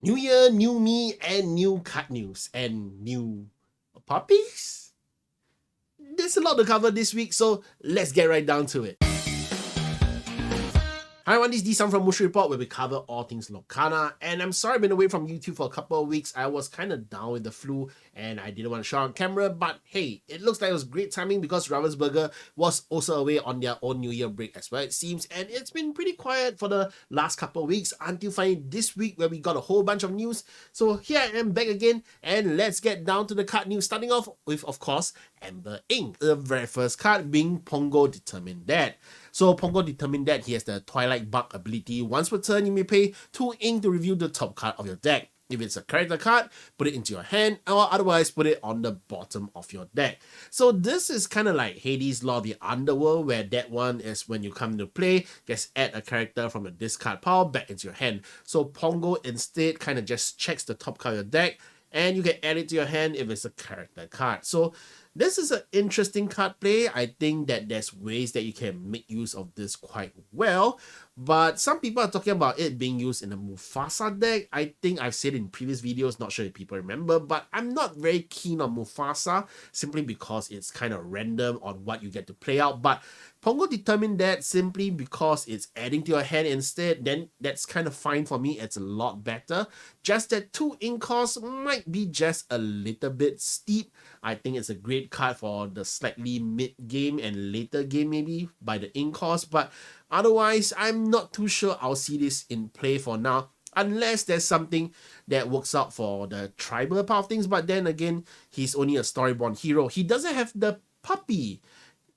New year, new me, and new cut news, and new puppies? There's a lot to cover this week, so let's get right down to it. Hi everyone, this is D-Sun from Mushi Report, where we cover all things Lorcana. And I'm sorry I've been away from YouTube for a couple of weeks. I was kind of down with the flu and I didn't want to show on camera. But hey, it looks like it was great timing because Ravensburger was also away on their own New Year break as well, it seems. And it's been pretty quiet for the last couple of weeks until finally this week where we got a whole bunch of news. So here I am back again, and let's get down to the card news. Starting off with, of course, Amber Ink. The very first card being Pongo Determined Dead. So Pongo determined that he has the Twilight Bug ability. Once per turn, you may pay 2 ink to reveal the top card of your deck. If it's a character card, put it into your hand, or otherwise put it on the bottom of your deck. So this is kind of like Hades' Law of the Underworld, where that one is when you come into play, just add a character from your discard pile back into your hand. So Pongo instead kind of just checks the top card of your deck, and you can add it to your hand if it's a character card. So this is an interesting card play. I think that there's ways that you can make use of this quite well, but some people are talking about it being used in a Mufasa deck. I think I've said in previous videos, not sure if people remember, but I'm not very keen on Mufasa simply because it's kind of random on what you get to play out. But Pongo determined that simply because it's adding to your hand instead, then that's kind of fine for me. It's a lot better. Just that 2 ink cost might be just a little bit steep. I think it's a great card for the slightly mid-game and later game maybe by the ink cost, but otherwise I'm not too sure I'll see this in play for now, unless there's something that works out for the tribal part of things. But then again, he's only a storyborn hero. He doesn't have the puppy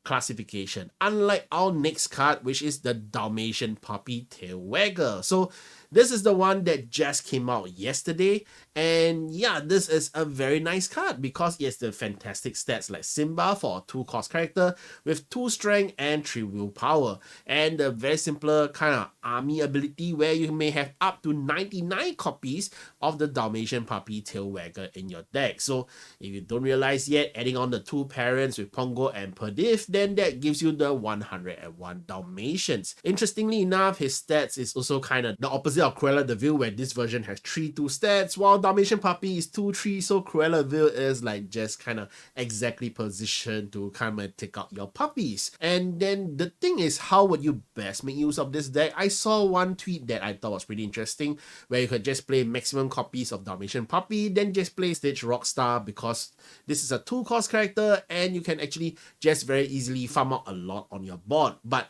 classification, unlike our next card, which is the Dalmatian Puppy Tail Wagger. So this is the one that just came out yesterday, and yeah, this is a very nice card because it has the fantastic stats like Simba for a 2-cost character with 2 strength and 3 willpower, and the very simpler kind of army ability where you may have up to 99 copies of the Dalmatian Puppy Tail Wagger in your deck. So if you don't realize yet, adding on the 2 parents with Pongo and Perdif, then that gives you the 101 Dalmatians. Interestingly enough, his stats is also kind of the opposite of Cruella de Vil, where this version has 3-2 stats, while Dalmatian Puppy is 2-3, so Cruella de Vil is like just kind of exactly positioned to kind of take out your puppies. And then the thing is, how would you best make use of this deck? I saw one tweet that I thought was pretty interesting, where you could just play maximum copies of Dalmatian Puppy, then just play Stitch Rockstar, because this is a 2-cost character and you can actually just very easily farm out a lot on your board. But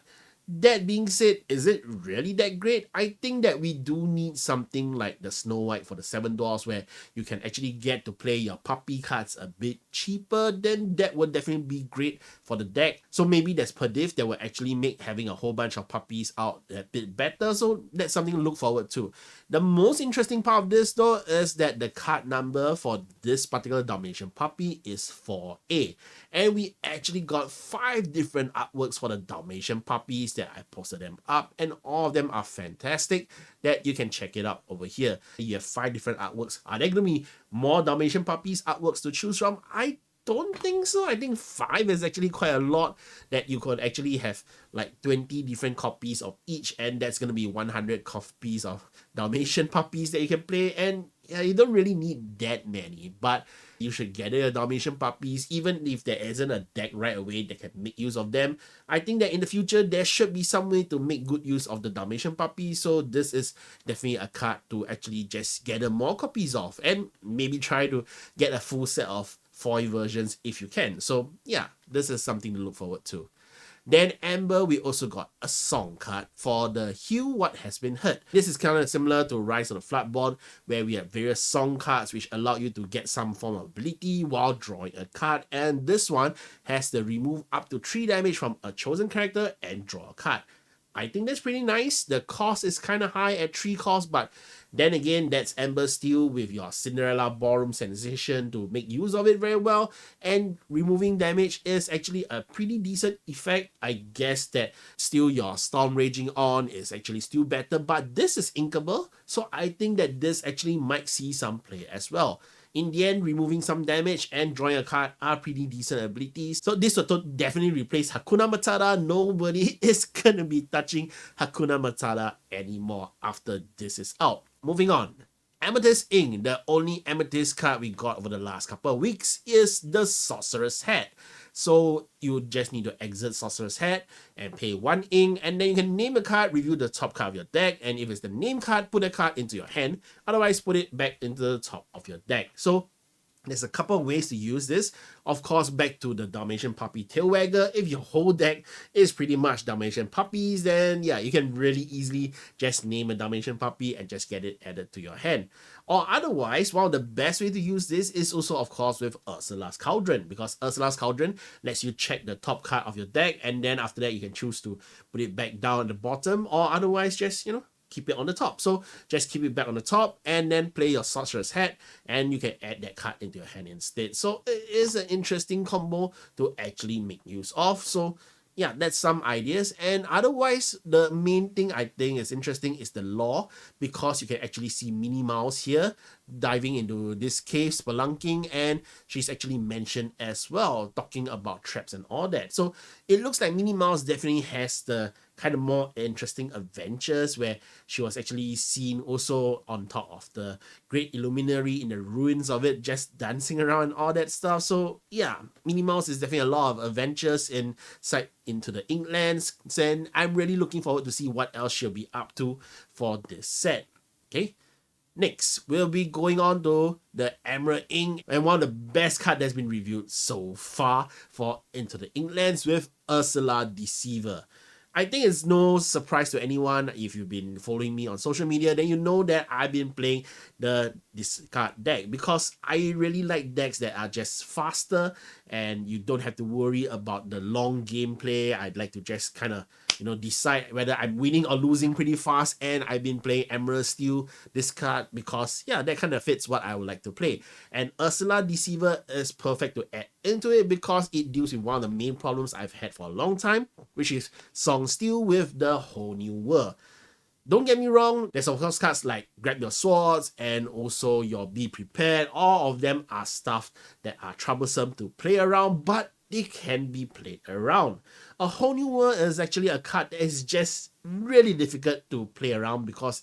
that being said, is it really that great? I think that we do need something like the Snow White for the 7 Dwarfs, where you can actually get to play your puppy cards a bit cheaper. Then that would definitely be great for the deck. So maybe there's Perdif that will actually make having a whole bunch of puppies out a bit better. So that's something to look forward to. The most interesting part of this though is that the card number for this particular Dalmatian puppy is 4A. And we actually got 5 different artworks for the Dalmatian puppies that I posted them up, and all of them are fantastic that you can check it out over here. You have 5 different artworks. Are there going to be more Dalmatian puppies artworks to choose from? I don't think so. I think 5 is actually quite a lot, that you could actually have like 20 different copies of each, and that's going to be 100 copies of Dalmatian puppies that you can play. And yeah, you don't really need that many, but you should gather your Dalmatian puppies, even if there isn't a deck right away that can make use of them. I think that in the future, there should be some way to make good use of the Dalmatian puppies, so this is definitely a card to actually just gather more copies of, and maybe try to get a full set of foil versions if you can. So yeah, this is something to look forward to. Then Amber, we also got a song card for the Heal What Has Been Hurt. This is kind of similar to Rise of the Floodborn, where we have various song cards which allow you to get some form of ability while drawing a card, and this one has the remove up to 3 damage from a chosen character and draw a card. I think that's pretty nice. The cost is kind of high at 3 costs, but then again, that's Amber Steel with your Cinderella Ballroom sensation to make use of it very well. And removing damage is actually a pretty decent effect. I guess that still your Storm Raging On is actually still better, but this is inkable, so I think that this actually might see some play as well. In the end, removing some damage and drawing a card are pretty decent abilities. So this will definitely replace Hakuna Matata. Nobody is going to be touching Hakuna Matata anymore after this is out. Moving on. Amethyst Ink, the only Amethyst card we got over the last couple of weeks, is the Sorcerer's Hat. So you just need to exit Sorcerer's Hat and pay 1 ink, and then you can name a card, review the top card of your deck, and if it's the name card, put the card into your hand, otherwise put it back into the top of your deck. So there's a couple of ways to use this. Of course, back to the Dalmatian Puppy Tailwagger. If your whole deck is pretty much Dalmatian puppies, then yeah, you can really easily just name a Dalmatian puppy and just get it added to your hand. Or otherwise, one of the best way to use this is also, of course, with Ursula's Cauldron, because Ursula's Cauldron lets you check the top card of your deck, and then after that, you can choose to put it back down at the bottom, or otherwise just, keep it on the top. So just keep it back on the top and then play your Sorcerer's Hat, and you can add that card into your hand instead. So it is an interesting combo to actually make use of. So yeah, that's some ideas. And otherwise, the main thing I think is interesting is the lore, because you can actually see Minnie Mouse here diving into this cave, spelunking, and she's actually mentioned as well, talking about traps and all that. So it looks like Minnie Mouse definitely has the kind of more interesting adventures, where she was actually seen also on top of the Great Illuminary in the ruins of it, just dancing around and all that stuff. So yeah, Minnie Mouse is definitely a lot of adventures inside Into the Inklands, and I'm really looking forward to see what else she'll be up to for this set. Okay. Next, we'll be going on to the Emerald Ink, and one of the best cards that's been reviewed so far for Into the Inklands with Ursula Deceiver. I think it's no surprise to anyone if you've been following me on social media, then you know that I've been playing this card deck, because I really like decks that are just faster and you don't have to worry about the long gameplay. I'd like to just kind of decide whether I'm winning or losing pretty fast, and I've been playing Emerald Steel, this card, because yeah, that kind of fits what I would like to play. And Ursula Deceiver is perfect to add into it, because it deals with one of the main problems I've had for a long time, which is Song Steel with the Whole New World. Don't get me wrong, there's of course cards like Grab Your Swords and also your Be Prepared. All of them are stuff that are troublesome to play around, but they can be played around. A Whole New World is actually a card that is just really difficult to play around, because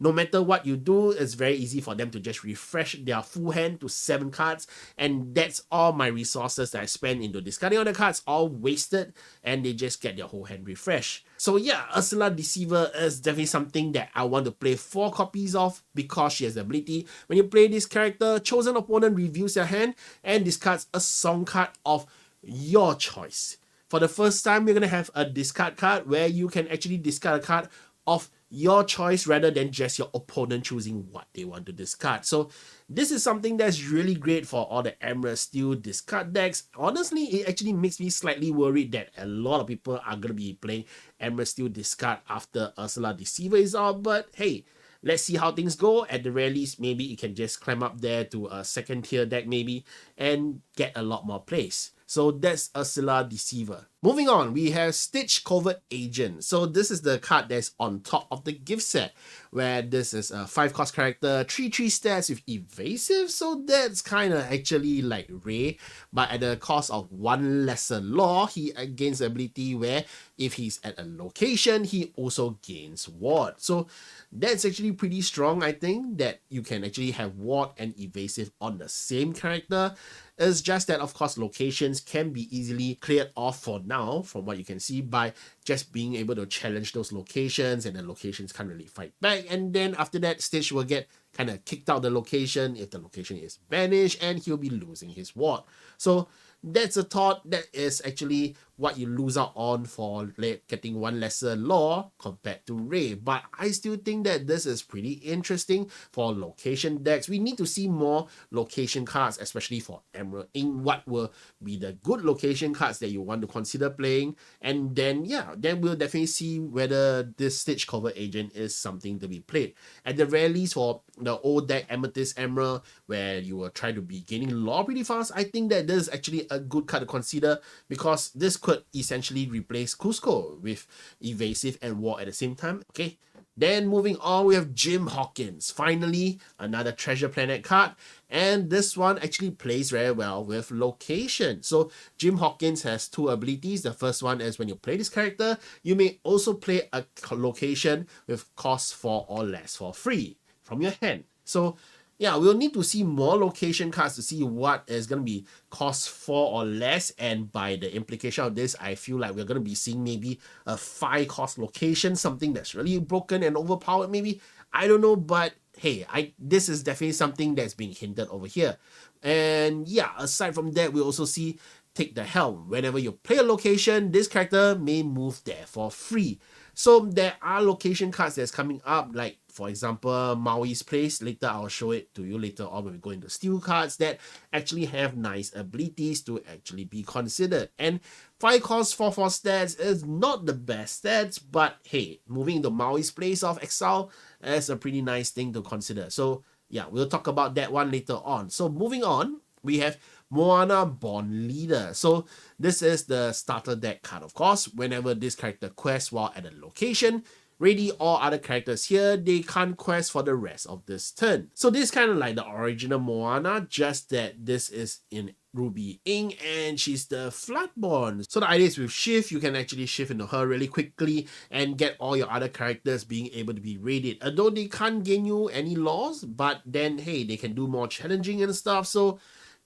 no matter what you do, it's very easy for them to just refresh their full hand to 7 cards, and that's all my resources that I spend into discarding all the cards, all wasted, and they just get their whole hand refreshed. So yeah, Ursula Deceiver is definitely something that I want to play 4 copies of, because she has the ability, when you play this character, chosen opponent reviews their hand and discards a song card of your choice. For the first time, we're going to have a discard card where you can actually discard a card of your choice rather than just your opponent choosing what they want to discard. So this is something that's really great for all the Emerald Steel discard decks. Honestly, it actually makes me slightly worried that a lot of people are going to be playing Emerald Steel discard after Ursula Deceiver is out, but hey, let's see how things go. At the very least, maybe it can just climb up there to a second tier deck maybe and get a lot more plays. So that's Ursula Deceiver. Moving on, we have Stitch Covert Agent. So this is the card that's on top of the gift set, where this is a 5-cost character, 3/3 stats with evasive. So that's kind of actually like Ray, but at the cost of 1 lesser law, he gains the ability where if he's at a location, he also gains ward. So that's actually pretty strong, I think, that you can actually have ward and evasive on the same character. It's just that, of course, locations can be easily cleared off for now, from what you can see, by just being able to challenge those locations, and the locations can't really fight back. And then after that, Stitch will get kind of kicked out the location if the location is banished, and he'll be losing his ward. So that's a thought that is actually what you lose out on for getting 1 lesser law compared to Ray. But I still think that this is pretty interesting for location decks. We need to see more location cards, especially for Emerald Ink. What will be the good location cards that you want to consider playing? And then yeah, then we'll definitely see whether this Stitch Covert Agent is something to be played. At the very least, for the old deck Amethyst Emerald, where you will try to be gaining law pretty fast, I think that this is actually a good card to consider, because this could essentially replace Cusco with evasive and war at the same time. Okay, then moving on, we have Jim Hawkins. Finally, another Treasure Planet card, and this one actually plays very well with location. So Jim Hawkins has 2 abilities. The first one is when you play this character, you may also play a location with cost 4 or less for free from your hand. So yeah, we'll need to see more location cards to see what is going to be cost 4 or less. And by the implication of this, I feel like we're going to be seeing maybe a 5 cost location, something that's really broken and overpowered maybe. I don't know, but hey, this is definitely something that's being hinted over here. And yeah, aside from that, we also see Take the Helm. Whenever you play a location, this character may move there for free. So there are location cards that's coming up, like for example, Maui's Place. Later, I'll show it to you later on when we go into steel cards that actually have nice abilities to actually be considered. And 5 cost 4/4 stats is not the best stats, but hey, moving into Maui's Place of Exile is a pretty nice thing to consider. So yeah, we'll talk about that one later on. So moving on, we have Moana Born Leader. So this is the starter deck card, of course. Whenever this character quests while at a location, ready all other characters here, they can't quest for the rest of this turn. So this is kind of like the original Moana, just that this is in Ruby Ink and she's the Floodborn. So the idea is with Shift, you can actually shift into her really quickly and get all your other characters being able to be raided. Although they can't gain you any laws, but then hey, they can do more challenging and stuff. So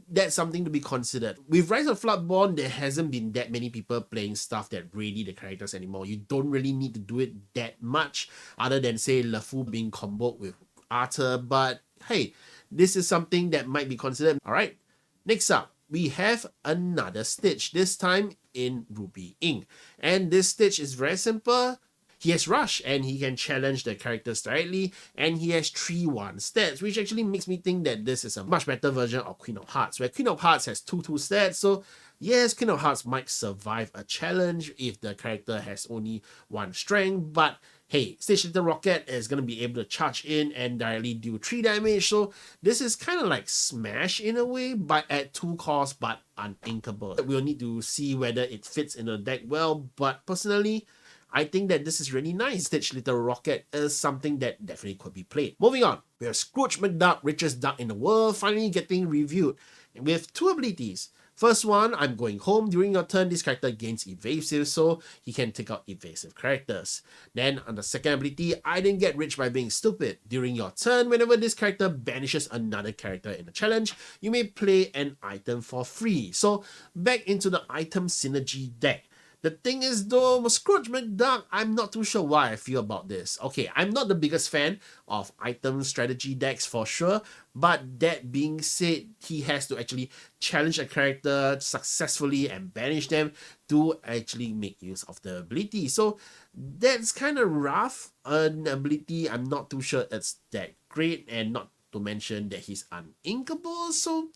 that's something to be considered. With Rise of Floodborn, there hasn't been that many people playing stuff that ready the characters anymore. You don't really need to do it that much, other than say LeFou being comboed with Arthur, but hey, this is something that might be considered. Alright, next up, we have another Stitch, this time in Ruby Ink. And this Stitch is very simple. He has Rush and he can challenge the characters directly, and he has 3/1 stats, which actually makes me think that this is a much better version of Queen of Hearts, where Queen of Hearts has 2/2 stats. So yes, Queen of Hearts might survive a challenge if the character has only 1 strength, but hey, Stitch Little Rocket is going to be able to charge in and directly do 3 damage. So this is kind of like Smash in a way, but at 2 cost but uninkable. We'll need to see whether it fits in the deck well, but personally, I think that this is really nice. Stitch Little Rocket is something that definitely could be played. Moving on, we have Scrooge McDuck, richest duck in the world, finally getting reviewed with 2 abilities. First one, I'm going home. During your turn, this character gains evasive, so he can take out evasive characters. Then on the second ability, I didn't get rich by being stupid. During your turn, whenever this character banishes another character in a challenge, you may play an item for free. So back into the item synergy deck. The thing is though, Scrooge McDuck, I'm not too sure why I feel about this. Okay, I'm not the biggest fan of item strategy decks for sure, but that being said, he has to actually challenge a character successfully and banish them to actually make use of the ability. So that's kind of rough. An ability, I'm not too sure it's that great, and not to mention that he's uninkable. So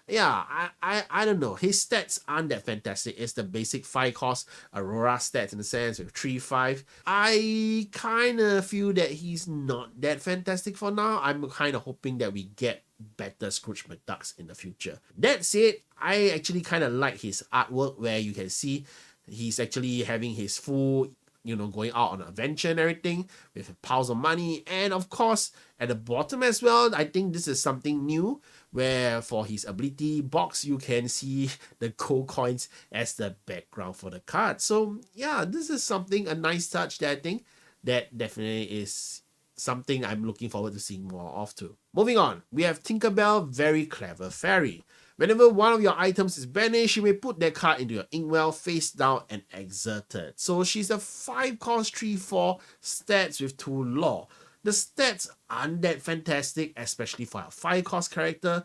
yeah, I don't know. His stats aren't that fantastic. It's the basic 5 cost Aurora stats in a sense with 3/5. I kind of feel that he's not that fantastic for now. I'm kind of hoping that we get better Scrooge McDucks in the future. That said, I actually kind of like his artwork where you can see he's actually having his full, going out on an adventure and everything with piles of money. And of course, at the bottom as well, I think this is something new where for his ability box, you can see the gold coins as the background for the card. So yeah, this is a nice touch that I think that definitely is something I'm looking forward to seeing more of too. Moving on, we have Tinkerbell, Very Clever Fairy. Whenever one of your items is banished, you may put that card into your inkwell face down and exerted. So she's a 5 cost 3/4 stats with 2 lore. The stats aren't that fantastic, especially for a 5 cost character,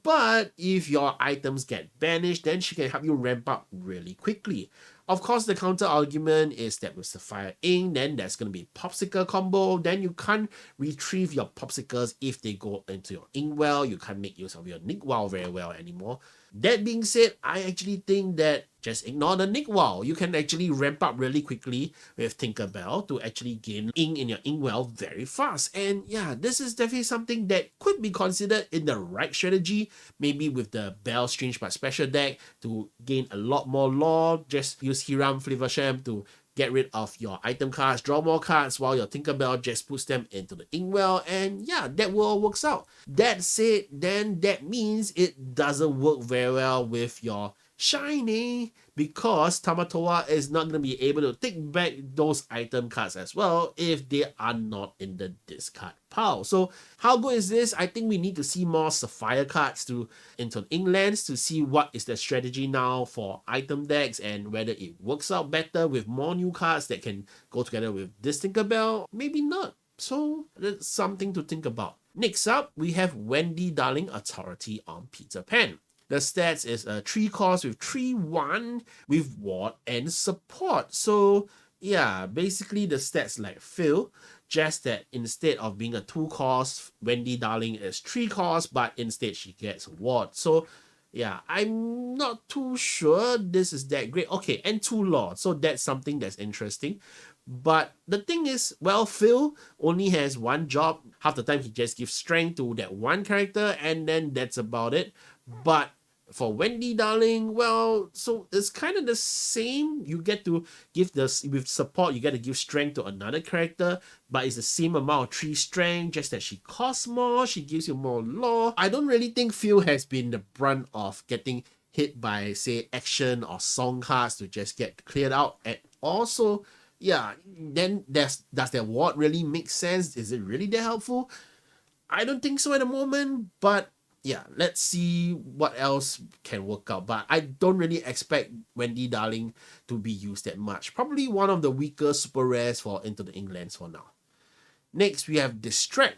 but if your items get banished, then she can help you ramp up really quickly. Of course, the counter argument is that with Sapphire Ink, then there's going to be Popsicle combo. Then you can't retrieve your Popsicles if they go into your Inkwell. You can't make use of your Nickwell very well anymore. That being said, I actually think that just ignore the Nickwell. You can actually ramp up really quickly with Tinkerbell to actually gain ink in your Inkwell very fast. And yeah, this is definitely something that could be considered in the right strategy. Maybe with the Bell Strange but Special deck to gain a lot more lore. Just use Hiram Flavorsham to get rid of your item cards, draw more cards, while your Tinkerbell just puts them into the Inkwell, and yeah, that all works out. That said, then that means it doesn't work very well with your shiny, because Tamatoa is not going to be able to take back those item cards as well if they are not in the discard pile. So how good is this? I think we need to see more Sapphire cards to Into the Inklands to see what is the strategy now for item decks and whether it works out better with more new cards that can go together with this Tinkerbell. Maybe not. So that's something to think about. Next up, we have Wendy Darling Authority on Peter Pan. The stats is a 3 cost with 3/1 with ward and support. So yeah, basically the stats like Phil, just that instead of being a 2 cost, Wendy Darling is 3 cost, but instead she gets ward. So yeah, I'm not too sure this is that great. Okay, and 2 lords, so that's something that's interesting. But the thing is, well, Phil only has 1 job. Half the time he just gives strength to that 1 character, and then that's about it. But for Wendy Darling, well, so it's kind of the same. You get to give this with support, you get to give strength to another character, but it's the same amount of 3 strength, just that she costs more, she gives you more lore. I don't really think Phil has been the brunt of getting hit by, say, action or song cards to just get cleared out at all. So yeah, then does that ward really make sense? Is it really that helpful? I don't think so at the moment, but yeah, let's see what else can work out. But I don't really expect Wendy Darling to be used that much. Probably one of the weaker super rares for Into the Inklands for now. Next, we have Distract.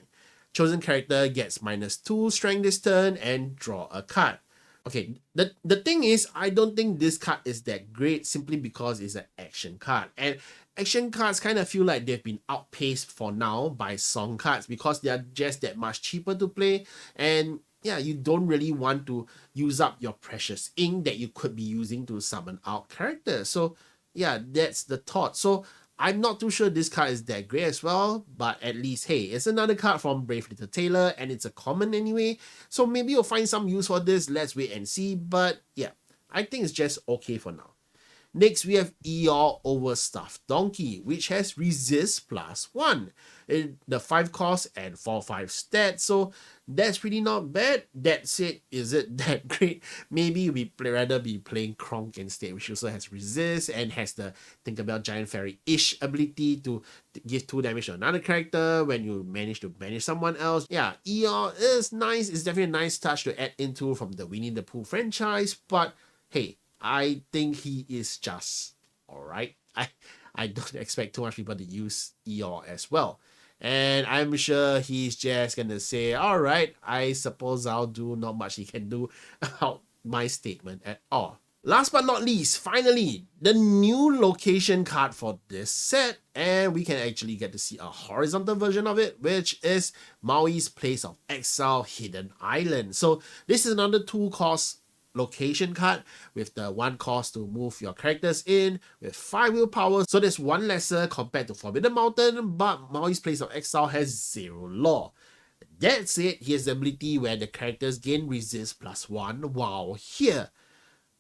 Chosen character gets -2 strength this turn and draw a card. Okay, the thing is, I don't think this card is that great simply because it's an action card. And action cards kind of feel like they've been outpaced for now by song cards because they are just that much cheaper to play. And yeah, you don't really want to use up your precious ink that you could be using to summon out characters. So yeah, that's the thought. So I'm not too sure this card is that great as well, but at least, hey, it's another card from Brave Little Tailor and it's a common anyway. So maybe you'll find some use for this. Let's wait and see. But yeah, I think it's just okay for now. Next, we have Eeyore Overstuffed Donkey, which has Resist +1. The 5 cost and 4/5 stats, so that's pretty not bad. That said, is it that great? Maybe we rather be playing Kronk instead, which also has Resist and has the Tinkerbell Giant Fairy-ish ability to give 2 damage to another character when you manage to banish someone else. Yeah, Eeyore is nice. It's definitely a nice touch to add into from the Winnie the Pooh franchise, but hey, I think he is just alright. I don't expect too much people to use Eeyore as well. And I'm sure he's just gonna say, alright, I suppose I'll do. Not much he can do about my statement at all. Last but not least, finally, the new location card for this set, and we can actually get to see a horizontal version of it, which is Maui's Place of Exile Hidden Island. So this is another 2 cost location card with the 1 cost to move your characters in with 5 willpower, so there's 1 lesser compared to Forbidden Mountain, but Maui's Place of Exile has 0 lore. That said, he has the ability where the characters gain resist +1 while here.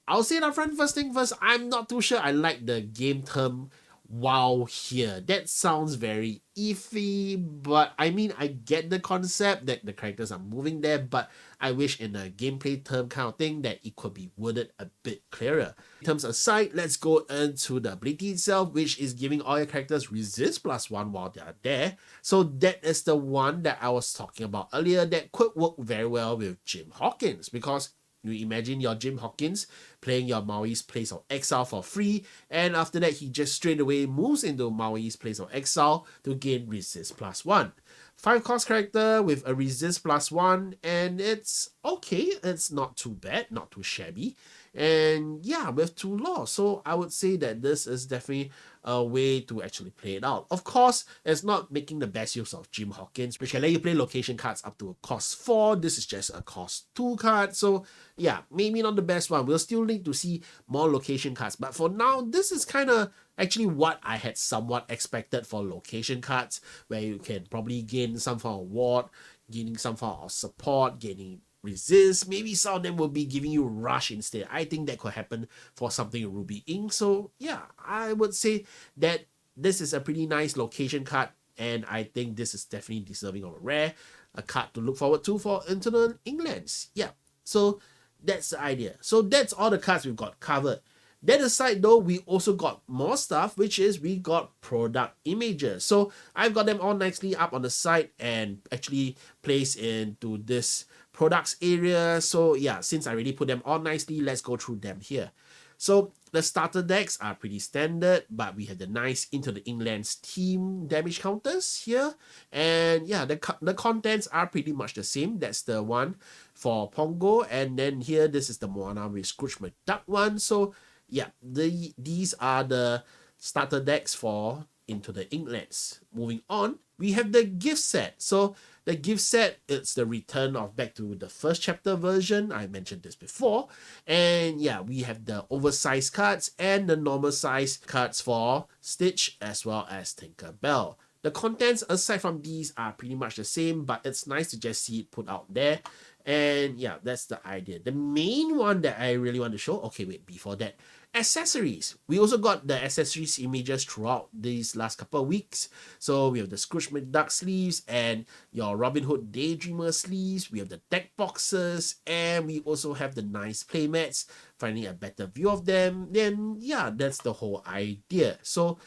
I'll say it up front, first thing first, I'm not too sure I like the game term while here. That sounds very iffy, but I mean, I get the concept that the characters are moving there, but I wish in a gameplay term kind of thing that it could be worded a bit clearer. Terms aside, let's go into the ability itself, which is giving all your characters resist +1 while they are there. So that is the one that I was talking about earlier that could work very well with Jim Hawkins, because you imagine your Jim Hawkins playing your Maui's Place of Exile for free, and after that he just straight away moves into Maui's Place of Exile to gain resist +1. 5 cost character with a resist +1, and it's okay, it's not too bad, not too shabby. And yeah, with 2 lore, so I would say that this is definitely a way to actually play it out. Of course, it's not making the best use of Jim Hawkins, which can let you play location cards up to a cost 4. This is just a cost 2 card, so yeah, maybe not the best one. We'll still need to see more location cards, but for now, this is kind of actually what I had somewhat expected for location cards, where you can probably gain some form of ward, gaining some form of support, gaining resist. Maybe some of them will be giving you rush instead. I think that could happen for something in Ruby Ink. So yeah, I would say that this is a pretty nice location card, and I think this is definitely deserving of a rare, a card to look forward to for Into the Inklands. Yeah, so That's the idea. So that's all the cards we've got covered. That aside though, we also got more stuff, which is we got product images. So I've got them all nicely up on the site and actually placed into this products area. So yeah, since I already put them all nicely, let's go through them here. So the starter decks are pretty standard, but we have the nice Into the Inklands team damage counters here. And yeah, the contents are pretty much the same. That's the one for Pongo. And then here, this is the Moana with Scrooge McDuck one. So yeah, these are the starter decks for Into the Inklands. Moving on, we have the gift set. So the gift set, it's the return of back to the first chapter version. I mentioned this before. And yeah, we have the oversized cards and the normal size cards for Stitch as well as Tinkerbell. The contents aside from these are pretty much the same, but it's nice to just see it put out there. And yeah, that's the idea. The main one that I really want to show, okay, wait, before that, accessories. We also got the accessories images throughout these last couple of weeks. So we have the Scrooge McDuck sleeves and your Robin Hood Daydreamer sleeves. We have the deck boxes, and we also have the nice playmats, finding a better view of them. Then yeah, that's the whole idea. So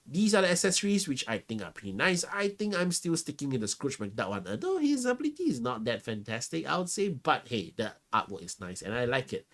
these are the accessories which I think are pretty nice. I think I'm still sticking with the Scrooge McDuck one, although his ability is not that fantastic, I would say. But hey, the artwork is nice and I like it.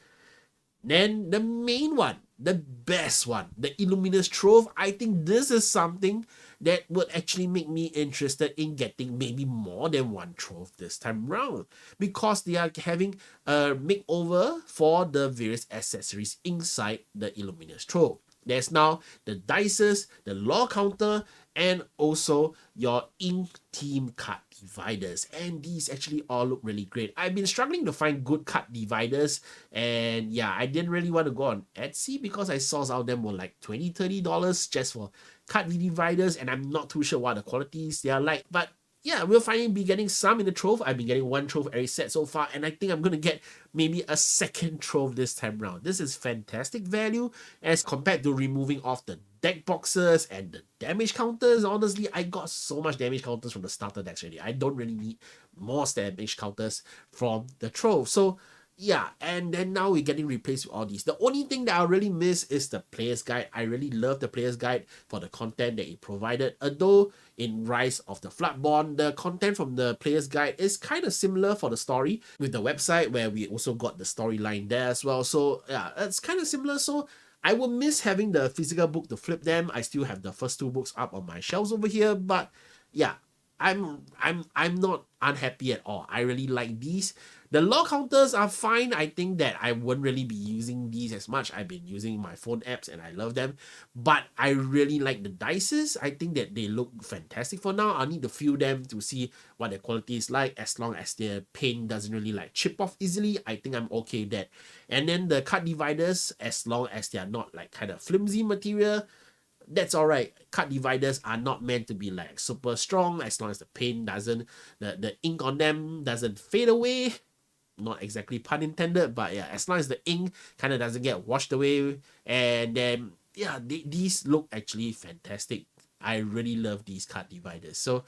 Then the main one, the best one, the Illuminous Trove. I think this is something that would actually make me interested in getting maybe more than one trove this time round, because they are having a makeover for the various accessories inside the Illuminous Trove. There's now the dices, the lore counter, and also your ink team card dividers. And these actually all look really great. I've been struggling to find good card dividers. And yeah, I didn't really want to go on Etsy because I saw some of them were like $20-$30 just for card dividers. And I'm not too sure what the qualities they are like. But yeah, we'll finally be getting some in the trove. I've been getting one trove every set so far, and I think I'm going to get maybe a second trove this time round. This is fantastic value as compared to removing off the deck boxes and the damage counters. Honestly, I got so much damage counters from the starter decks already. I don't really need more damage counters from the trove. So yeah, and then now we're getting replaced with all these. The only thing that I really miss is the player's guide. I really love the player's guide for the content that it provided. Although in Rise of the Floodborn, the content from the player's guide is kind of similar for the story with the website, where we also got the storyline there as well. So yeah, it's kind of similar. So I will miss having the physical book to flip them. I still have the first two books up on my shelves over here, but yeah, I'm not unhappy at all. I really like these. The lore counters are fine. I think that I wouldn't really be using these as much. I've been using my phone apps and I love them. But I really like the dices. I think that they look fantastic for now. I need to feel them to see what their quality is like. As long as their paint doesn't really like chip off easily, I think I'm okay with that. And then the card dividers, as long as they are not like kind of flimsy material, that's all right. Card dividers are not meant to be like super strong. As long as the paint doesn't, the ink on them doesn't fade away. Not exactly pun intended, but yeah, as long as the ink kind of doesn't get washed away. And then yeah, these look actually fantastic. I really love these card dividers. So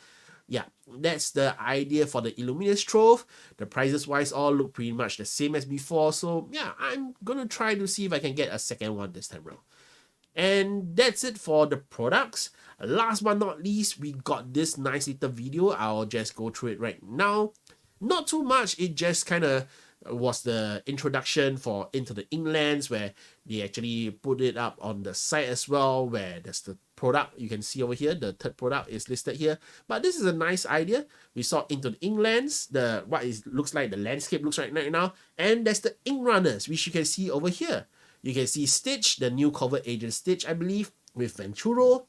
yeah, that's the idea for the Illuminous Trove. The prices wise all look pretty much the same as before. So yeah, I'm gonna try to see if I can get a second one this time around. And that's it for the products. Last but not least, we got this nice little video. I'll just go through it right now. Not too much, it just kind of was the introduction for Into the Inklands, where they actually put it up on the site as well, where there's the product you can see over here. The third product is listed here, but this is a nice idea. We saw Into the Inklands, looks like the landscape looks right now, and there's the Inkrunners, which you can see over here. You can see Stitch, the new covert agent Stitch, I believe, with Venturo.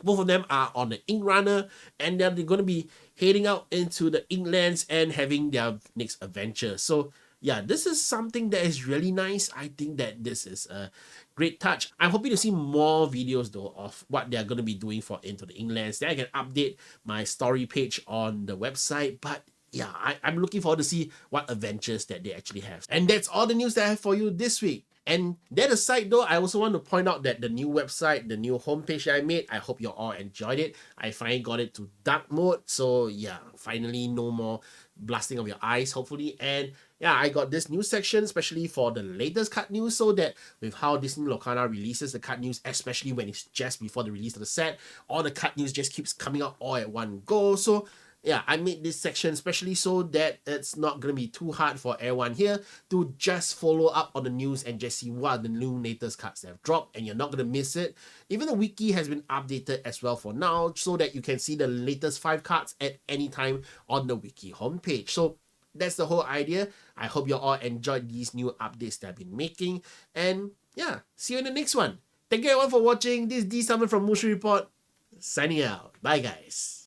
Both of them are on the Inkrunner, and they're going to be heading out into the Inklands and having their next adventure. So yeah, this is something that is really nice. I think that this is a great touch. I'm hoping to see more videos though of what they're going to be doing for Into the Inklands. Then I can update my story page on the website. But yeah, I'm looking forward to see what adventures that they actually have. And that's all the news that I have for you this week. And that aside though, I also want to point out that the new website, the new homepage that I made, I hope you all enjoyed it. I finally got it to dark mode. So yeah, finally no more blasting of your eyes, hopefully. And yeah, I got this news section, especially for the latest card news, so that with how Disney Lorcana releases the card news, especially when it's just before the release of the set, all the card news just keeps coming out all at one go. So yeah, I made this section especially so that it's not going to be too hard for everyone here to just follow up on the news and just see what are the new latest cards that have dropped, and you're not going to miss it. Even the wiki has been updated as well for now, so that you can see the latest 5 cards at any time on the wiki homepage. So that's the whole idea. I hope you all enjoyed these new updates that I've been making. And yeah, see you in the next one. Thank you everyone for watching. This is D Summon from Mushu Report, signing out. Bye guys.